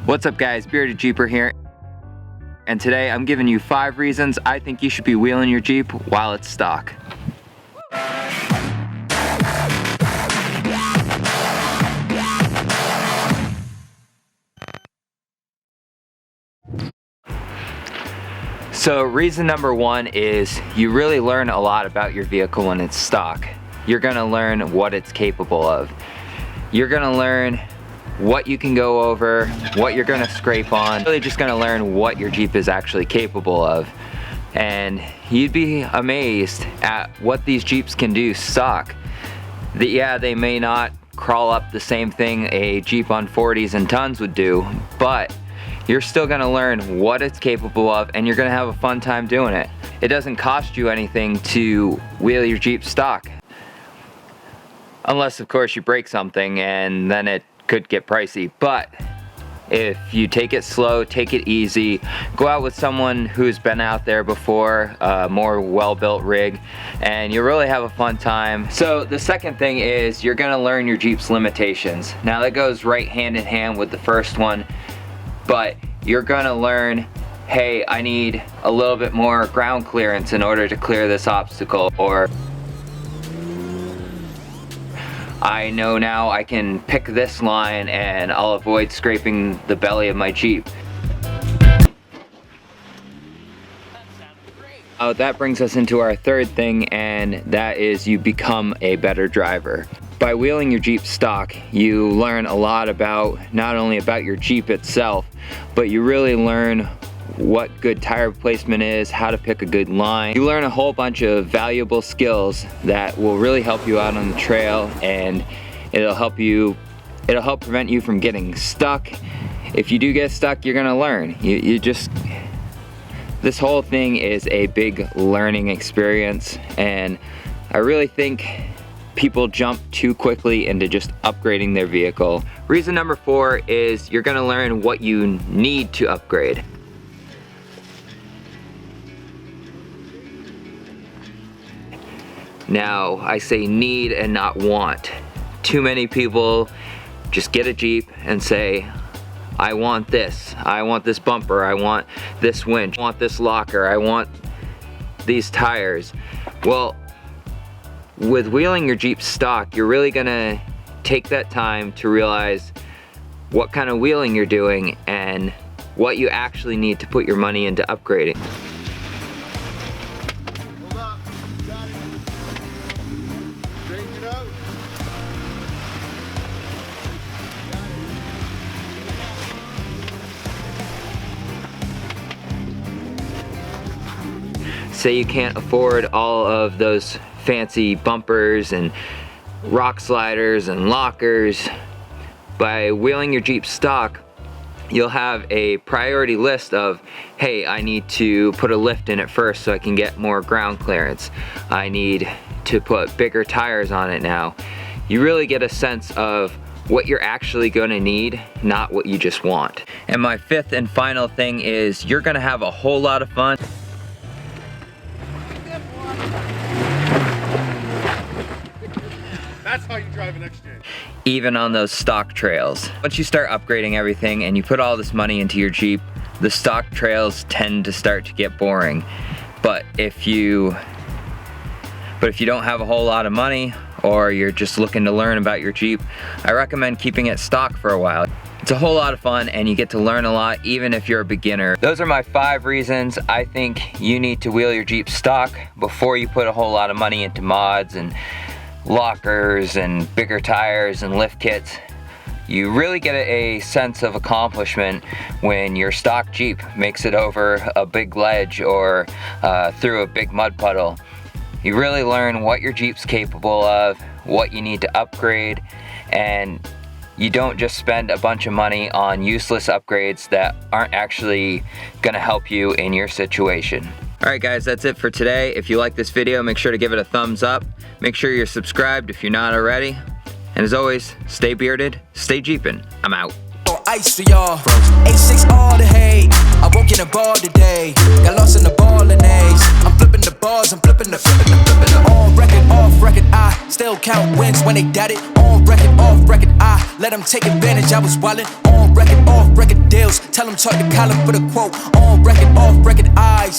What's up guys, Bearded Jeeper here, and today I'm giving you 5 reasons I think you should be wheeling your Jeep while it's stock. So reason number 1 is you really learn a lot about your vehicle when it's stock. You're gonna learn what it's capable of. You're gonna learn what you can go over, what you're gonna scrape on. Really just gonna learn what your Jeep is actually capable of. And you'd be amazed at what these Jeeps can do stock. Yeah, they may not crawl up the same thing a Jeep on 40s and tons would do, but you're still gonna learn what it's capable of and you're gonna have a fun time doing it. It doesn't cost you anything to wheel your Jeep stock. Unless of course you break something and then it could get pricey, but if you take it slow, take it easy, go out with someone who's been out there before, a more well-built rig, and you'll really have a fun time. So the second thing is you're gonna learn your Jeep's limitations. Now that goes right hand in hand with the first one, but you're gonna learn, hey, I need a little bit more ground clearance in order to clear this obstacle, or I know now I can pick this line and I'll avoid scraping the belly of my Jeep. That brings us into our third thing, and that is you become a better driver. By wheeling your Jeep stock, you learn a lot about, not only about your Jeep itself, but you really learn what good tire placement is, how to pick a good line. You learn a whole bunch of valuable skills that will really help you out on the trail, and it'll help prevent you from getting stuck. If you do get stuck, you're gonna learn. This whole thing is a big learning experience, and I really think people jump too quickly into just upgrading their vehicle. Reason number 4 is you're gonna learn what you need to upgrade. Now, I say need and not want. Too many people just get a Jeep and say, I want this bumper, I want this winch, I want this locker, I want these tires. Well, with wheeling your Jeep stock, you're really gonna take that time to realize what kind of wheeling you're doing and what you actually need to put your money into upgrading. Say you can't afford all of those fancy bumpers and rock sliders and lockers. By wheeling your Jeep stock, you'll have a priority list of, hey, I need to put a lift in it first so I can get more ground clearance. I need to put bigger tires on it now. You really get a sense of what you're actually gonna need, not what you just want. And my 5th and final thing is you're gonna have a whole lot of fun. That's how you drive an X-Gen. Even on those stock trails. Once you start upgrading everything and you put all this money into your Jeep, the stock trails tend to start to get boring. But if you don't have a whole lot of money, or you're just looking to learn about your Jeep, I recommend keeping it stock for a while. It's a whole lot of fun and you get to learn a lot even if you're a beginner. Those are my 5 reasons I think you need to wheel your Jeep stock before you put a whole lot of money into mods and lockers and bigger tires and lift kits. You really get a sense of accomplishment when your stock Jeep makes it over a big ledge or through a big mud puddle. You really learn what your Jeep's capable of, what you need to upgrade, and you don't just spend a bunch of money on useless upgrades that aren't actually gonna help you in your situation. Alright guys, that's it for today. If you like this video, make sure to give it a thumbs up. Make sure you're subscribed if you're not already. And as always, stay bearded, stay Jeepin'. I'm out. Ice for y'all, 8-6 all the hate. I won't get a ball today. Got lost in the ball and A's. I'm flipping the balls, I'm flipping the on record, off record. I still count wins when they doubt it. On record, off record. I let them take advantage. I was wildin'. On record, off record. Deal. Tell him talk to Colin for the quote. On record, off record, I